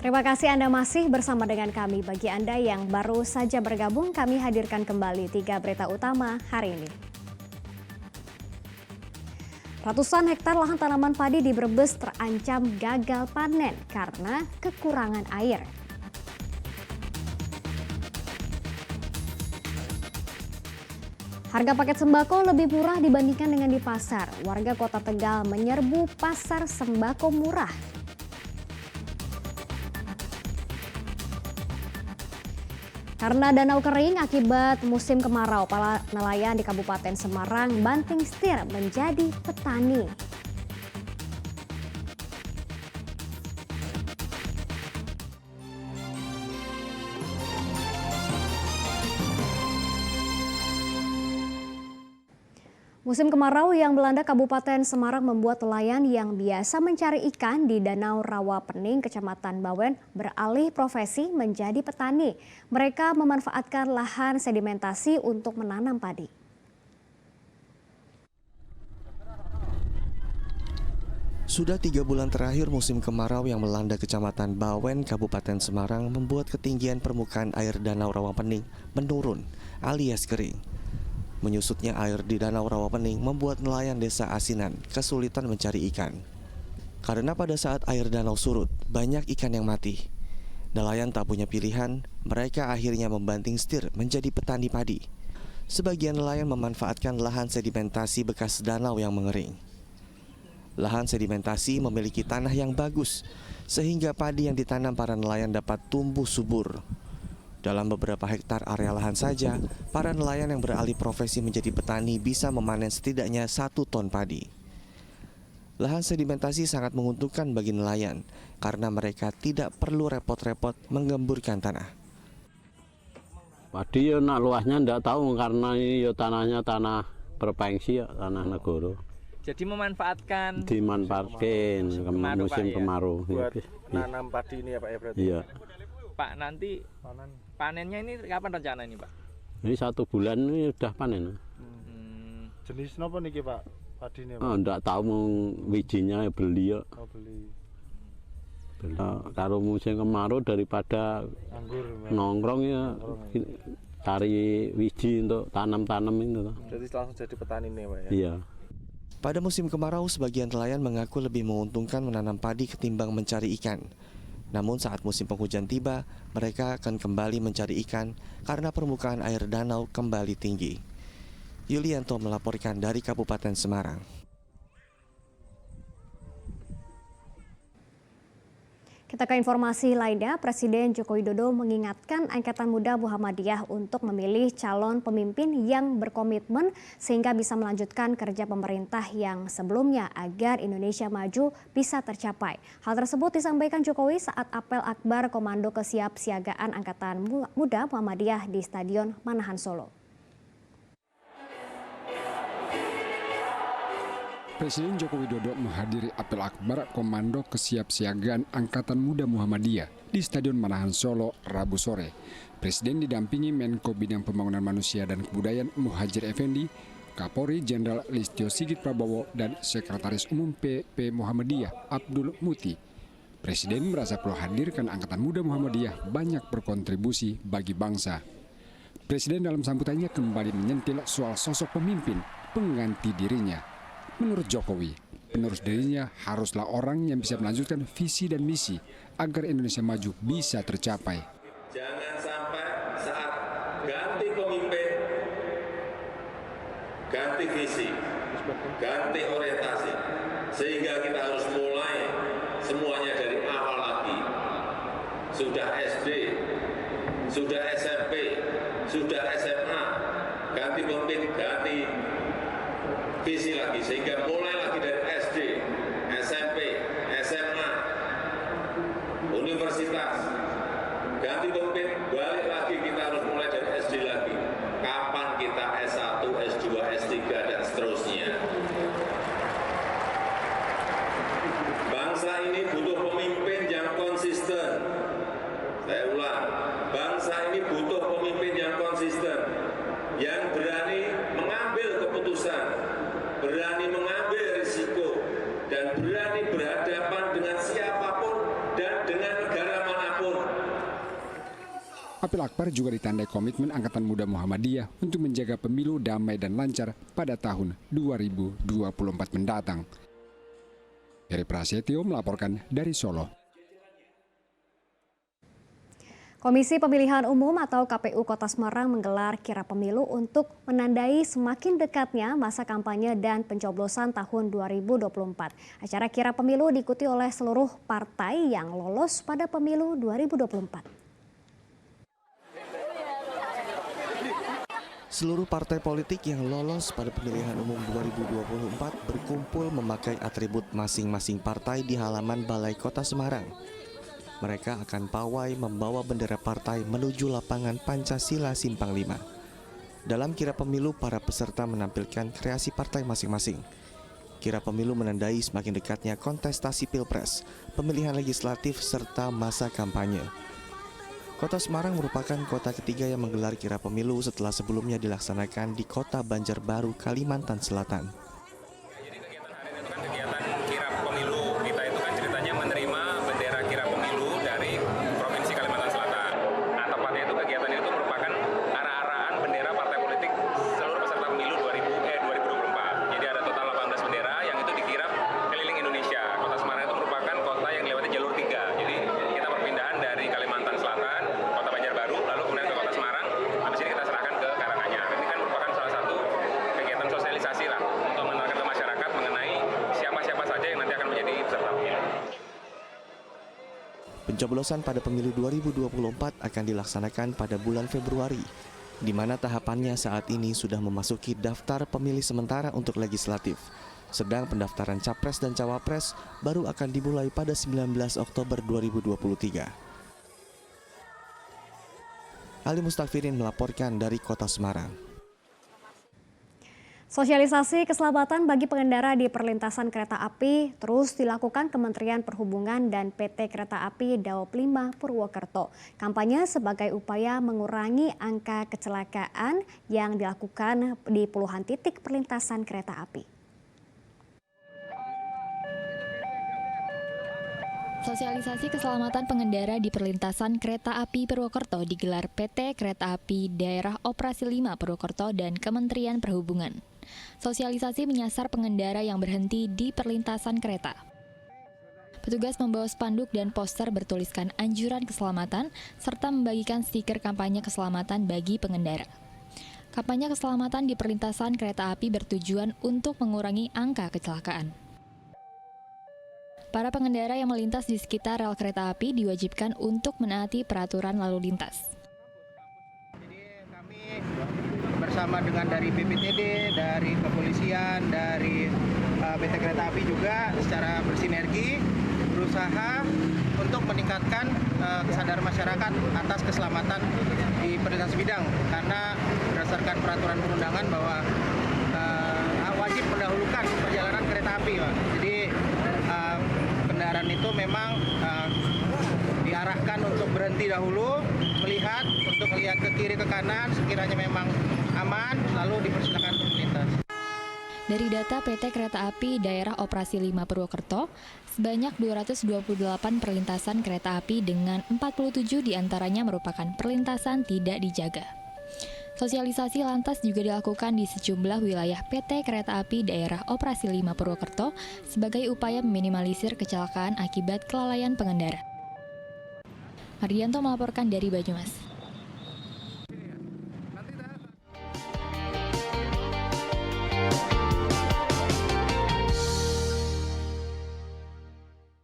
Terima kasih Anda masih bersama dengan kami. Bagi Anda yang baru saja bergabung, kami hadirkan kembali 3 berita utama hari ini. Ratusan hektar lahan tanaman padi di Brebes terancam gagal panen karena kekurangan air. Harga paket sembako lebih murah dibandingkan dengan di pasar. Warga Kota Tegal menyerbu pasar sembako murah. Karena danau kering akibat musim kemarau, para nelayan di Kabupaten Semarang banting setir menjadi petani. Musim kemarau yang melanda Kabupaten Semarang membuat nelayan yang biasa mencari ikan di Danau Rawapening, Kecamatan Bawen, beralih profesi menjadi petani. Mereka memanfaatkan lahan sedimentasi untuk menanam padi. Sudah 3 bulan terakhir musim kemarau yang melanda Kecamatan Bawen, Kabupaten Semarang membuat ketinggian permukaan air Danau Rawapening menurun alias kering. Menyusutnya air di Danau Rawapening membuat nelayan desa Asinan kesulitan mencari ikan. Karena pada saat air danau surut, banyak ikan yang mati. Nelayan tak punya pilihan, mereka akhirnya membanting setir menjadi petani padi. Sebagian nelayan memanfaatkan lahan sedimentasi bekas danau yang mengering. Lahan sedimentasi memiliki tanah yang bagus, sehingga padi yang ditanam para nelayan dapat tumbuh subur. Dalam beberapa hektar area lahan saja, para nelayan yang beralih profesi menjadi petani bisa memanen setidaknya 1 ton padi. Lahan sedimentasi sangat menguntungkan bagi nelayan karena mereka tidak perlu repot-repot menggemburkan tanah. Padi ya nak luasnya ndak tahu karena ini ya tanahnya tanah berpengsi ya, tanah negara. Jadi memanfaatkan musim kemarau. Buat nanam padi ini ya Pak ya berarti. Iya. Pak, nanti panennya ini kapan rencana ini Pak? Ini 1 bulan ini udah panen. Jenis apa nih Pak padi ini? Oh, ndak tahu mau wijinya ya beli ya. Oh, beli. Kalau musim kemarau daripada Anggur, nongkrong ya cari wiji untuk tanam-tanam itu. Jadi langsung jadi petani nih Pak ya? Iya. Pada musim kemarau, sebagian nelayan mengaku lebih menguntungkan menanam padi ketimbang mencari ikan. Namun saat musim penghujan tiba, mereka akan kembali mencari ikan karena permukaan air danau kembali tinggi. Yulianto melaporkan dari Kabupaten Semarang. Kita ke informasi lainnya, Presiden Joko Widodo mengingatkan Angkatan Muda Muhammadiyah untuk memilih calon pemimpin yang berkomitmen sehingga bisa melanjutkan kerja pemerintah yang sebelumnya agar Indonesia maju bisa tercapai. Hal tersebut disampaikan Jokowi saat apel akbar Komando Kesiapsiagaan Angkatan Muda Muhammadiyah di Stadion Manahan Solo. Presiden Joko Widodo menghadiri apel akbar Komando Kesiapsiagaan Angkatan Muda Muhammadiyah di Stadion Manahan Solo Rabu sore. Presiden didampingi Menko Bidang Pembangunan Manusia dan Kebudayaan Muhadjir Effendi, Kapolri Jenderal Listio Sigit Prabowo, dan Sekretaris Umum PP Muhammadiyah Abdul Muti. Presiden merasa perlu hadirkan Angkatan Muda Muhammadiyah banyak berkontribusi bagi bangsa. Presiden dalam sambutannya kembali menyentil soal sosok pemimpin pengganti dirinya. Menurut Jokowi, penerus dirinya haruslah orang yang bisa melanjutkan visi dan misi agar Indonesia maju bisa tercapai. Jangan sampai saat ganti pemimpin, ganti visi, ganti orientasi, sehingga kita harus mulai semuanya dari awal lagi. Sudah SD, sudah SMP, sudah SMA, ganti pemimpin, ganti visi lagi, sehingga mulai lagi dari SD, SMP, SMA, universitas, ganti pemimpin, balik lagi kita harus mulai dari SD lagi. Kapan kita S1, S2, S3, dan seterusnya. Bangsa ini butuh pemimpin yang konsisten. Saya ulang, bangsa ini butuh pemimpin yang konsisten, yang berani mengambil keputusan, berani mengambil risiko, dan berani berhadapan dengan siapapun dan dengan negara mana Apel Akbar juga ditandai komitmen Angkatan Muda Muhammadiyah untuk menjaga pemilu damai dan lancar pada tahun 2024 mendatang. Heri Prasetyo melaporkan dari Solo. Komisi Pemilihan Umum atau KPU Kota Semarang menggelar kirap pemilu untuk menandai semakin dekatnya masa kampanye dan pencoblosan tahun 2024. Acara kirap pemilu diikuti oleh seluruh partai yang lolos pada pemilu 2024. Seluruh partai politik yang lolos pada pemilihan umum 2024 berkumpul memakai atribut masing-masing partai di halaman Balai Kota Semarang. Mereka akan pawai membawa bendera partai menuju lapangan Pancasila Simpang 5. Dalam kirap pemilu, para peserta menampilkan kreasi partai masing-masing. Kirap pemilu menandai semakin dekatnya kontestasi Pilpres, pemilihan legislatif, serta masa kampanye. Kota Semarang merupakan kota ketiga yang menggelar kirap pemilu setelah sebelumnya dilaksanakan di Kota Banjarbaru, Kalimantan Selatan. Jadi kegiatan hari ini itu kan kegiatan kirap pemilu. Kita itu kan ceritanya menerima bendera kirap pemilu dari Provinsi Kalimantan Selatan. Nah, tepatnya itu kegiatan itu merupakan arah-arahan bendera partai politik seluruh peserta pemilu 2024. Jadi ada total 18 bendera yang itu dikirap keliling Indonesia. Kota Semarang itu merupakan kota yang dilewati jalur 3. Jadi kita perpindahan dari Kalimantan Selatan, Kota Banjarbaru, lalu kemudian ke Kota Semarang. Habis ini kita serahkan ke Karanganyar. Ini kan merupakan salah satu kegiatan sosialisasi lah untuk mengenalkan ke masyarakat mengenai siapa-siapa saja yang nanti akan menjadi peserta pemilu. Pencoblosan pada pemilu 2024 akan dilaksanakan pada bulan Februari, di mana tahapannya saat ini sudah memasuki daftar pemilih sementara untuk legislatif. Sedang pendaftaran Capres dan Cawapres baru akan dimulai pada 19 Oktober 2023. Ali Mustafirin melaporkan dari Kota Semarang. Sosialisasi keselamatan bagi pengendara di perlintasan kereta api terus dilakukan Kementerian Perhubungan dan PT Kereta Api Daop 5 Purwokerto. Kampanye sebagai upaya mengurangi angka kecelakaan yang dilakukan di puluhan titik perlintasan kereta api. Sosialisasi keselamatan pengendara di perlintasan kereta api Purwokerto digelar PT Kereta Api Daerah Operasi 5 Purwokerto dan Kementerian Perhubungan. Sosialisasi menyasar pengendara yang berhenti di perlintasan kereta. Petugas membawa spanduk dan poster bertuliskan anjuran keselamatan serta membagikan stiker kampanye keselamatan bagi pengendara. Kampanye keselamatan di perlintasan kereta api bertujuan untuk mengurangi angka kecelakaan. Para pengendara yang melintas di sekitar rel kereta api diwajibkan untuk menaati peraturan lalu lintas. Jadi kami bersama dengan dari BPTD, dari kepolisian, dari PT Kereta Api juga secara bersinergi berusaha untuk meningkatkan kesadaran masyarakat atas keselamatan di perlintasan bidang, karena berdasarkan peraturan perundangan bahwa wajib mendahulukan perjalanan kereta api, Pak. Jadi kendaraan itu memang diarahkan untuk berhenti dahulu, melihat, untuk lihat ke kiri ke kanan, sekiranya memang aman, lalu dipersilakan untuk melintas. Dari data PT Kereta Api Daerah Operasi 5 Purwokerto, sebanyak 228 perlintasan kereta api dengan 47 diantaranya merupakan perlintasan tidak dijaga. Sosialisasi lantas juga dilakukan di sejumlah wilayah PT Kereta Api Daerah Operasi 5 Purwokerto sebagai upaya meminimalisir kecelakaan akibat kelalaian pengendara. Mardianto melaporkan dari Banyumas.